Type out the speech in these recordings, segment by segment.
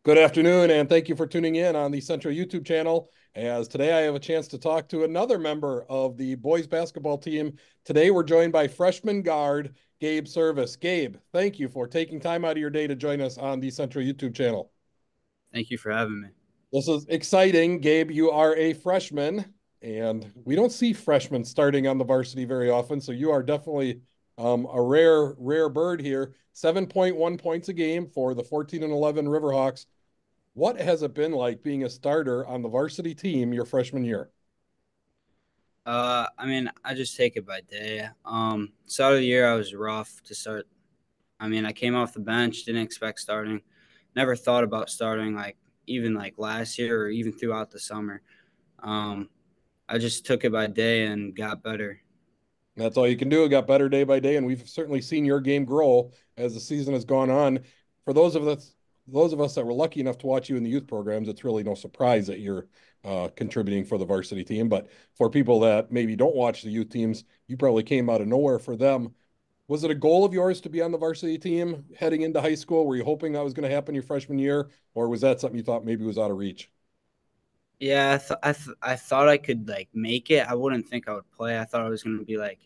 Good afternoon, and thank you for tuning in on the Central YouTube channel. As today I have a chance to talk to another member of the boys basketball team. Today we're joined by freshman guard Gabe Servais. Gabe, thank you for taking time out of your day to join us on the Central YouTube channel. Thank you for having me. This is exciting. Gabe, you are a freshman, and we don't see freshmen starting on the varsity very often, so you are definitely a rare bird here. 7.1 points a game for the 14 and 11 Riverhawks. What has it been like being a starter on the varsity team your freshman year? I just take it by day. Start of the year, I was rough to start. I came off the bench, didn't expect starting, never thought about starting like even like last year or even throughout the summer. Um, I just took it by day and got better. That's all you can do. It got better day by day, and we've certainly seen your game grow as the season has gone on. For those of us that were lucky enough to watch you in the youth programs, it's really no surprise that you're contributing for the varsity team. But for people that maybe don't watch the youth teams, you probably came out of nowhere for them. Was it a goal of yours to be on the varsity team heading into high school? Were you hoping that was going to happen your freshman year, or was that something you thought maybe was out of reach? Yeah, I thought I could like make it. I wouldn't think I would play. I thought I was going to be like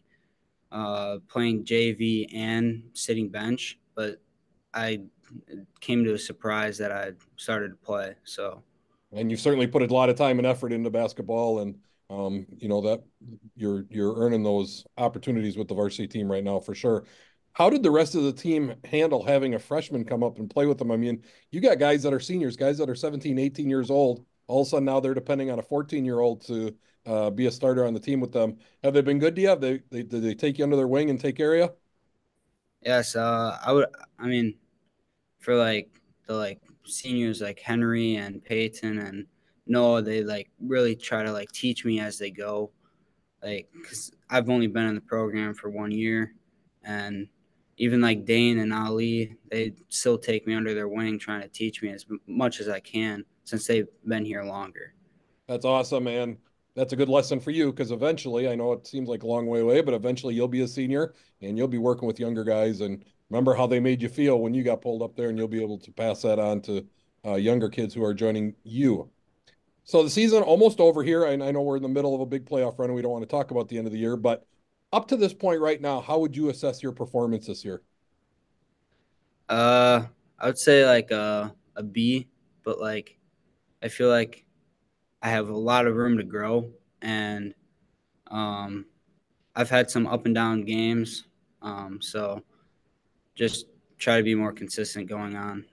playing JV and sitting bench, but I came to a surprise that I started to play. So And you've certainly put a lot of time and effort into basketball, and you know that you're earning those opportunities with the varsity team right now for sure. How did the rest of the team handle having a freshman come up and play with them? I mean, you got guys that are seniors, guys that are 17, 18 years old. All of a sudden now they're depending on a 14-year-old to be a starter on the team with them. Have they been good to you? Did they take you under their wing and take care of you? yes, I would. I mean, for like the like seniors like Henry and Peyton and Noah, they like really try to like teach me as they go. Like, cause I've only been in the program for 1 year, and even like Dane and Ali, they still take me under their wing, trying to teach me as much as I can since they've been here longer. That's awesome, and that's a good lesson for you because eventually, I know it seems like a long way away, but eventually you'll be a senior and you'll be working with younger guys. And remember how they made you feel when you got pulled up there, and you'll be able to pass that on to younger kids who are joining you. So the season almost over here, and I know we're in the middle of a big playoff run, and we don't want to talk about the end of the year, but up to this point right now, how would you assess your performance this year? Uh, I would say like a B, but like I feel like I have a lot of room to grow, and um, I've had some up and down games, so just try to be more consistent going on.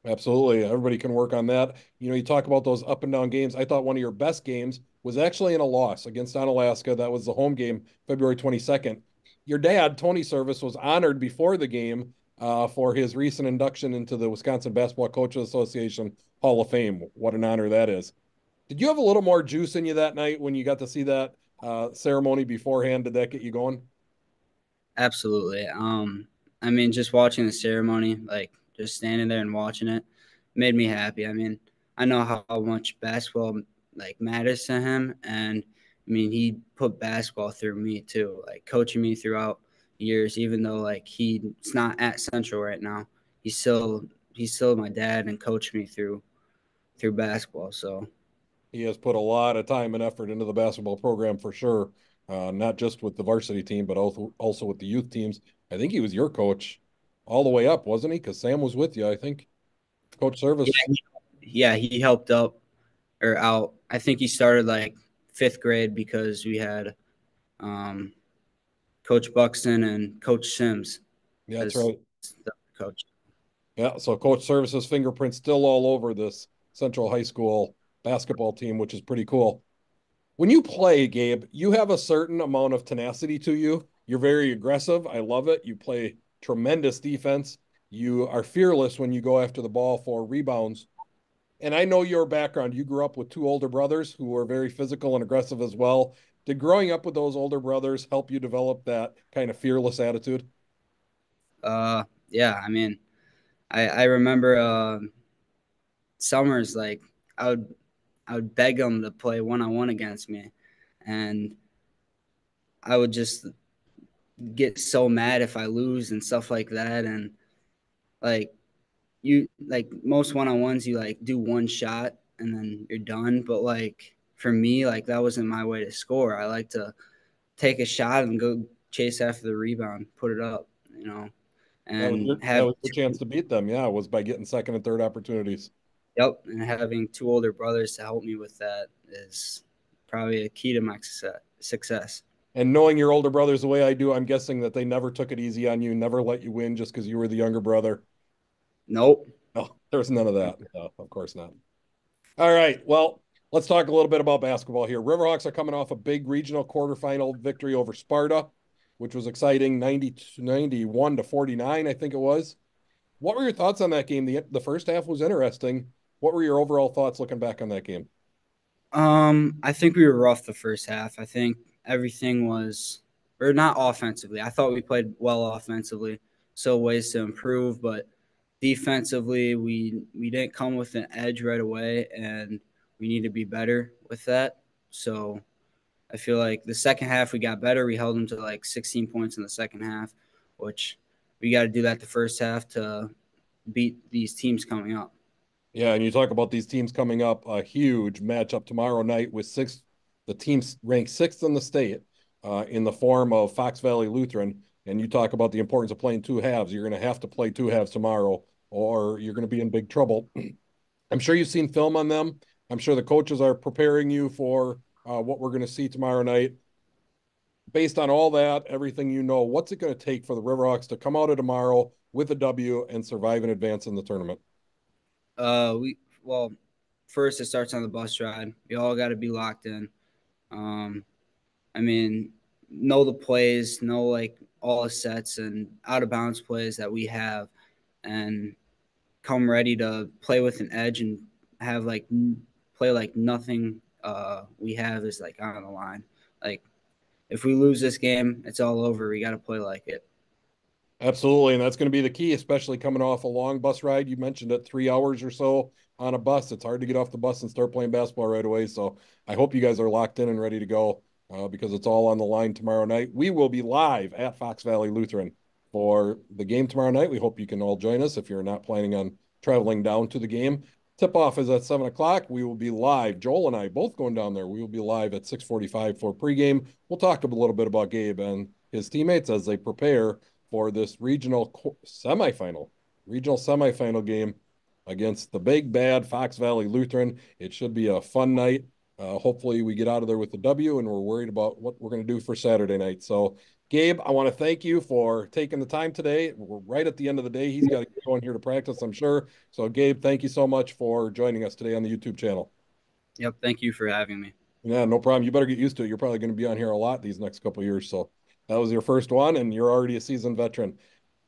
Absolutely. Everybody can work on that. You know, you talk about those up and down games. I thought one of your best games was actually in a loss against Onalaska. That was the home game, February 22nd. Your dad, Tony Service, was honored before the game for his recent induction into the Wisconsin Basketball Coaches Association Hall of Fame. What an honor that is. Did you have a little more juice in you that night when you got to see that ceremony beforehand? Did that get you going? Absolutely. Just watching the ceremony, like just standing there and watching it, made me happy. I know how much basketball like matters to him, and he put basketball through me too, like coaching me throughout years. Even though like he's not at Central right now, he's still my dad and coached me through basketball. So He has put a lot of time and effort into the basketball program for sure, not just with the varsity team, but also with the youth teams. I think he was your coach all the way up, wasn't he? Because Sam was with you, I think. Coach yeah, Service. he helped up or out. I think he started like fifth grade because we had um, Coach Buxton and Coach Sims Yeah, that's as right. the coach. Yeah, so Coach Service's fingerprint still all over this Central High School basketball team, which is pretty cool. When you play, Gabe, you have a certain amount of tenacity to you. You're very aggressive. I love it. You play tremendous defense. You are fearless when you go after the ball for rebounds. And I know your background. You grew up with two older brothers who were very physical and aggressive as well. Did growing up with those older brothers help you develop that kind of fearless attitude? Yeah, I remember summers like I would I would beg them to play 1-on-1 against me, and I would just get so mad if I lose and stuff like that, and like you like most one-on-ones you like do one shot and then you're done, but like for me, like that wasn't my way to score. I like to take a shot and go chase after the rebound, put it up, you know, and That have was your chance to beat them. Yeah, was by getting second and third opportunities. yep, and having two older brothers to help me with that is probably a key to my success. And knowing your older brothers the way I do, I'm guessing that they never took it easy on you, never let you win just because you were the younger brother. Nope. No, there's none of that. No, of course not. All right. Well, let's talk a little bit about basketball here. Riverhawks are coming off a big regional quarterfinal victory over Sparta, which was exciting, 91 to 49, I think it was. What were your thoughts on that game? The first half was interesting. What were your overall thoughts looking back on that game? I think we were rough the first half. I think everything was, or not offensively. I thought we played well offensively, so ways to improve. But defensively, we didn't come with an edge right away, and we need to be better with that. So I feel like the second half we got better. We held them to like 16 points in the second half, which we got to do that the first half to beat these teams coming up. Yeah, and you talk about these teams coming up, a huge matchup tomorrow night with the teams ranked sixth in the state in the form of Fox Valley Lutheran. And you talk about the importance of playing two halves. You're going to have to play two halves tomorrow, or you're going to be in big trouble. I'm sure you've seen film on them. I'm sure the coaches are preparing you for what we're going to see tomorrow night. Based on all that, everything you know, what's it going to take for the Riverhawks to come out of tomorrow with a W and survive and advance in the tournament? We well, first it starts on the bus ride. We all got to be locked in. Um, I mean, know the plays, know like all the sets and out of bounds plays that we have, and come ready to play with an edge and have like play like nothing we have is like on the line. Like if we lose this game, it's all over. We got to play like it. Absolutely. And that's going to be the key, especially coming off a long bus ride. You mentioned it, 3 hours or so on a bus. It's hard to get off the bus and start playing basketball right away. So I hope you guys are locked in and ready to go because it's all on the line tomorrow night. We will be live at Fox Valley Lutheran for the game tomorrow night. We hope you can all join us if you're not planning on traveling down to the game. Tip off is at 7 o'clock. We will be live. Joel and I both going down there. We will be live at 6:45 for pregame. We'll talk a little bit about Gabe and his teammates as they prepare for this regional semifinal game against the big bad Fox Valley Lutheran. It should be a fun night. Hopefully we get out of there with the W and we're worried about what we're going to do for Saturday night. So Gabe, I want to thank you for taking the time today. We're right at the end of the day. He's got to go in here to practice, I'm sure. So Gabe, thank you so much for joining us today on the YouTube channel. Yep. Thank you for having me. Yeah, no problem. You better get used to it. You're probably going to be on here a lot these next couple of years. So that was your first one, and you're already a seasoned veteran.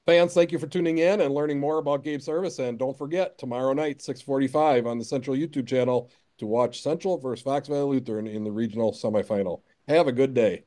Fans, thank you for tuning in and learning more about Gabe Servais. And don't forget, tomorrow night, 6:45 on the Central YouTube channel to watch Central versus Fox Valley Lutheran in the regional semifinal. Have a good day.